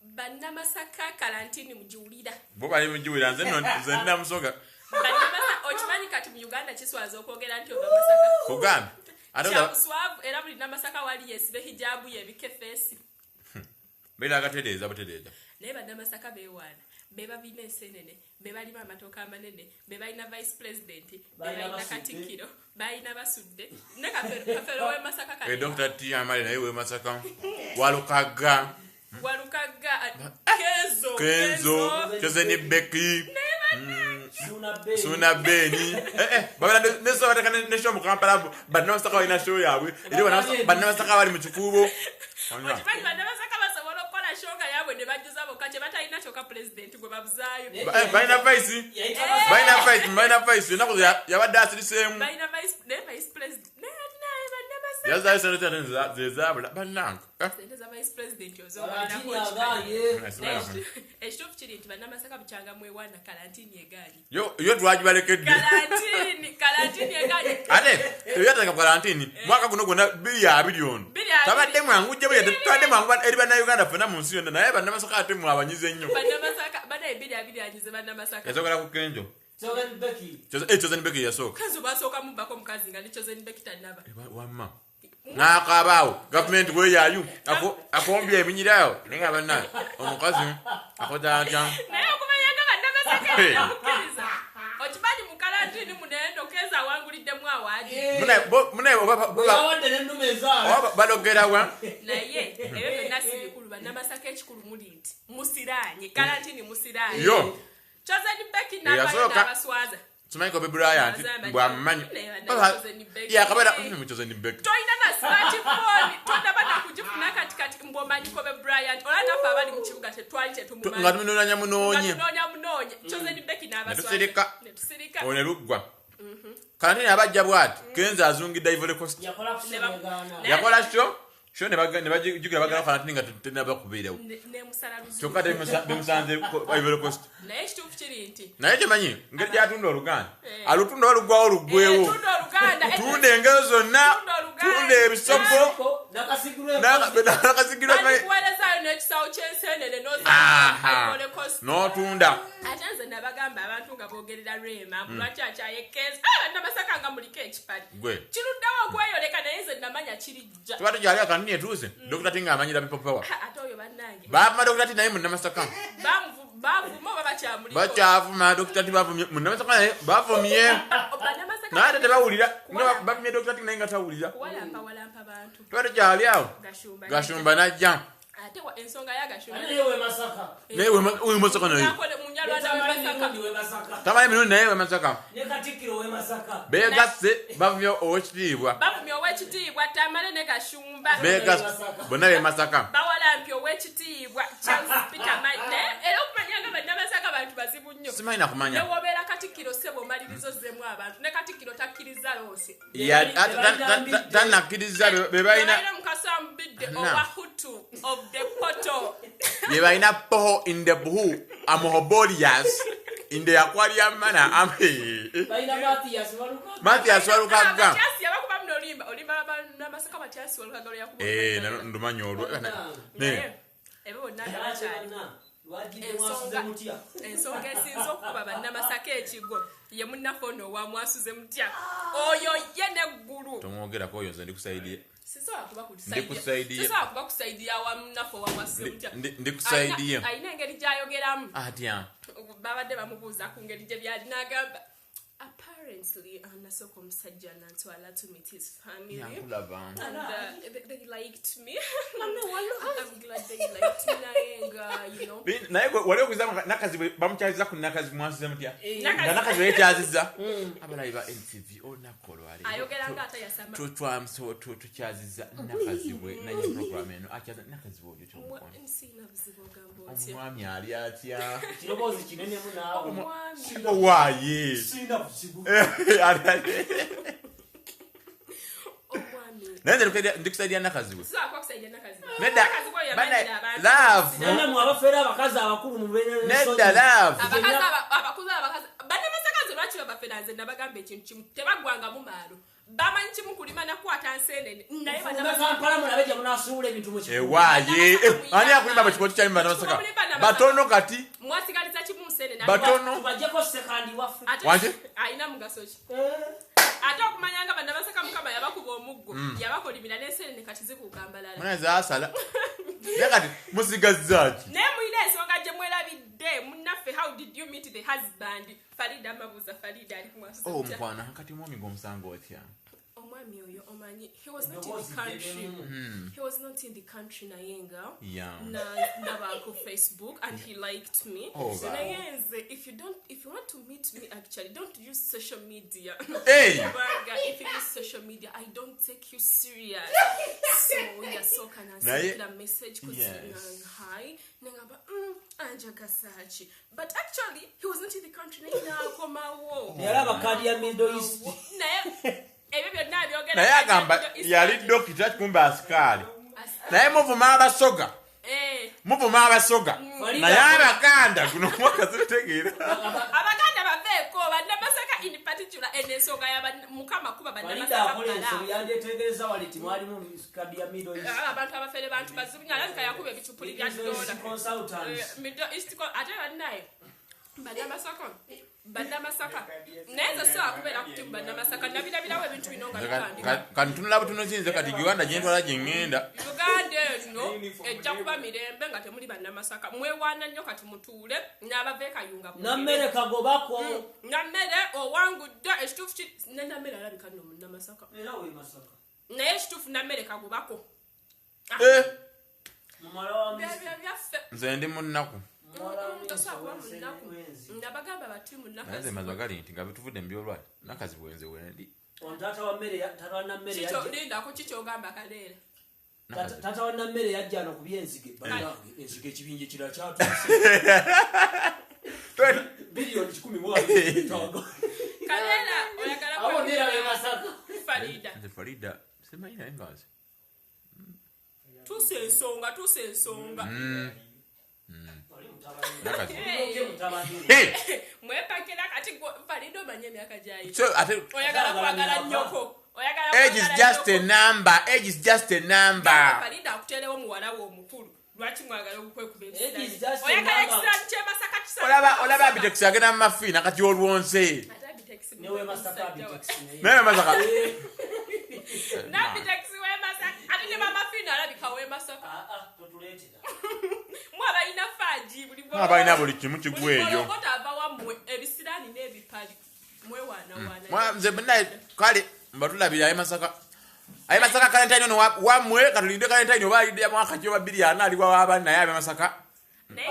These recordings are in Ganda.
Bannamasaka karantini mujiwulira. Bo bali mujiwulira nze nna musoga. Bannamasaka okimanyi kati mu Uganda kiswaza okwogera nti oba Masaka. Kugamba. Swavu era buli Namasaka wali yesibe hijabu yebike face. Bela akatereeza batereeza. Naye bannamasaka beewaana. Beba bina ensenene, beba lima amatoka amanene, beba ina vice president, beba ina katikiro, baina basudde. Ne kafero we Masaka kali. Dr. T amali naye we Masaka. Walukaga. Kenzo. Chozeni Becky. Suna Beni. Baba neso batakane nesho mu Kampala bannamasaka walina show yawe. Iri bannamasaka bali mu kikubo. Okimanyi bannamasaka basobola okukola shoga yabwe ne bajjuza bokache batalina choka president gwe babuzaayo. Baina vice nako yabadde asirisemu. Baina vice president. Yaza senators zezabula bananka. Senators vice president yozo balina ko. Eshop chiri nti bannamasaka buchanga mwewana karantini egali. Yo twagibalekedde. Karantini egali. Ate yataka karantini mwaka guno gona $2 ono. Tabadde mwangu je bwe twadde mwangu eri bana Uganda fena mu nsi yonna naye bannamasaka ate mwabanyize nnyo. Bannamasaka bana $2 anyize bannamasaka. Yazogala ku Kenjo. Chosen Becky yasoka. Kanzo basoka mubako mukazi nga Chosen Becky tanaba. Wamma. Nakabaawo government we yayu akombye eminyirayo nenga banna omukazi akoda atya naye okumanyanga bannamasaka okukiriza okimanyi mu karantini munendo keza wangulidde mwawaadi mune bawadde n'ennume ezaala balogerawa naye ebyo byonna si bikulu bannamasaka ekikulu muli nti musiranye karantini musiranye yo Chosen Becky n'abaswaza Tumanyi ko Bryant bw'amanyi yakabera mu Chosen Becky toyina na smartphone tondabana kujifuna katikati mbomanyi ko Bryant olana fa abali mu kibuga tetwali tetumumanyi nga tumunoonya munonye Chosen Becky n'abaswaza netusirika onerugwa kandi abajja bwati Kenza azungidde Ivory Coast yakola sho ne bajugira bagana karantini nga tutena bakubirewo ne musalaluzo kyokka bemusanze Ivory Coast naye kituufu kiri nti naye kyemanyi ngeri gyatunda oluganda alutunda olugwawo olugwewo tunda engero zonna tunda ebisoko nakasigirwa kuwerezayo n'ekisawo ky'ensenene n'otunda ate nze nabagamba abantu nga boogerera Rema lwakyakyayekeeza bannamasaka nga muliko ekipali kiruddawo okweyoleka naye nze namanya kirijja tuba tukyali akanini etuuse Dr. T nga amanyira bipopawa ate oyo bannange baavuma Dr. T naye munnamasaka bavuma oba bakyamuliko bakyavuma Dr. T bavumye munnamasaka naye bavumye naye ate tebawulira bavumye Dr. T naye nga tawulira walampa bantu tuba tukyali awo Gashumba najja ate ensonga ya Gashumba naye we Masaka naye Masaka naye munyalwanda we Masaka tamanyi mirundi naye we Masaka ne Katikiro we Masaka beegasse bavumye ow'ekitiibwa Tamale ne Gashumba beegasse bonna be Masaka bawalampye ow'ekitiibwa Charles Peter Maine era okumanyanga bannamasaka bantu bazibu nnyo simanyi nakumanya newobeera Katikiro ssebo malirizo zemu abantu ne Katikiro takkiriza loose tanakkiriza be balina mukasa mbidde owahutu of the poto be balina poho in the buhu amohobolias in the aquarium mana Matthias walukaga yabakuba muno olimba namasaka Matthias walukaga yakuba ndumanyi olwo ebe bonna abakyali ensonga esinza okuba bannamasaka ekigo ye munnafoono owamwasuze mutya oyo ye neggulu tomwogerako oyo nze ndikusaidiye sisobola kuba kusaidiya wamunafo owamwasuze mutya ndikusaidiye alina engeri gyayogeramu atya babadde bamubuuza ku ngeri gye byalina agamba apparently nasooka omusajja nantwala to meet his family and they liked me. I'm glad they liked me, you know. Naye wali okuzama nakazi bamukyaziza ku nakazi mwasize mutya nga nakazi yekyaziza abalayi ba NTV onakolwali ayogera nga atayasama tukyaziza nakazi we naye program eno akyaza nakazi we ojo nsina buzibu gambo otya omwami ali atya kirobozi kinene munaawo waye sina buzibu nende ndikusaidia nakazi we nedda love nana mwabafera abakazi abakulu mubere nedda love abakazi abakulu abakazi bane masakazi lwaki babafera nze nabagamba ekintu kimu tebagwanga mu maalo bamanyi kimu kulima nakwata nseenene naye Kampala mulabe munasuula ebintu mu kibuga. Ewaaye ani akulima mu kifo kyali Bannamasaka batono kati mwasigaliza kimu nseenene batono Tubajjeko sekandi waffe. wanje ayina mugaso ki ate okumanya nga Bannamasaka Mukama yabakuba omuggo yabakolimira n'enseenene kati zikukambalala mwanza asala yakati musigazzaki naye muyina ensonga gye mwerabidde munnaffe how did you meet the husband Farida amabuuza Farida ali kumwasa mukwana kati mwami ng'omusango otya omwami oyo omanyi he was not in the country he was not in the country nayenga naba ku Facebook and he liked me nayenze if you want to meet me actually don't use social media if you use social media I don't take you serious so can I send a message hi nengaba anja gasachi but actually he was not in the country nayenga komawo yalaba kadi ya Middle East naye agamba yali dokita kumbe asikali naye muvuma abasoga naye abaganda guno mwaka zitegeera abaganda baveeko Bannamasaka in particular ensonga Mukama kuba Bannamasaka yandetegereza waliti mwalimu kadi ya Middle East abantu abafere bantu bazibu nyalazika yakuba ebicupuli bya dola Middle East ate bannaye Bannamasaka neza sawa kubera kuti Bannamasaka nabirabirawo ebintu bino nga kati tunula butuno zinze kati Uganda gyentwala gyengenda Uganda eno ejja kuba mirembe nga temuli Bannamasaka mwewaana nnyo kati mutuule n'abava kayunga nammere kagobako nammere owangudde ekituufu nammere alabika nno Munnamasaka era we Masaka naye ekituufu nammere kagobako nze ndi munnaku nabagamba bati naye mazwa gali nti nga bituvudde mubyolwali nakazi bwenze wendi tata wa mmere talwana mmere yajja lindako kikyogamba kaleera tata wa mmere yajja no kubyenzige banange enzige kibinje kira kyatuuse bilioni 10 kaleera oyagala abo ndira we Masaka Farida sema ina engazi tuse ensonga mwepakira kati Farida omanye emyaka gyayi oyagala kwagala nnyoko age is just a number Farida akuterewo muwala wo omukulu lwaki mwagala okukwekuba oyagala ekisirani ky'Emasaka kisala olaba abitex agenda mu mafiina kati olwonse newe Masaka abitex naye Masaka nabitex we Masaka ate ne mamafiina alabika we Masaka totuleetera mwabalina faji abalina buli kimu kigweyo ava wammwe ebisirani n'ebipali mwewaanawaana nze munaye kale mbatulabira aye Masaka kalentaini ono wammwe katulinde kalentaini oba alidde ya mwaka kyo 2 aliwa w'abaana naye abe Masaka naye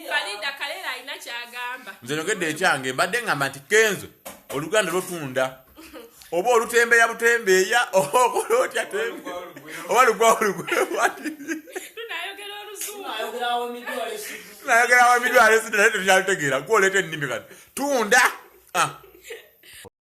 Farida kaleera alina kyagamba nze nyogedde ekyange mbadde ngamba nti Kenzo Oluganda lwotunda oba olutembeeya butembeeya oba okola otya tembe oba lugwawo tunayogera oluzungu nayogerawo emidwalo naye tetulyalutegeera gwoleeta ennimi kati tunda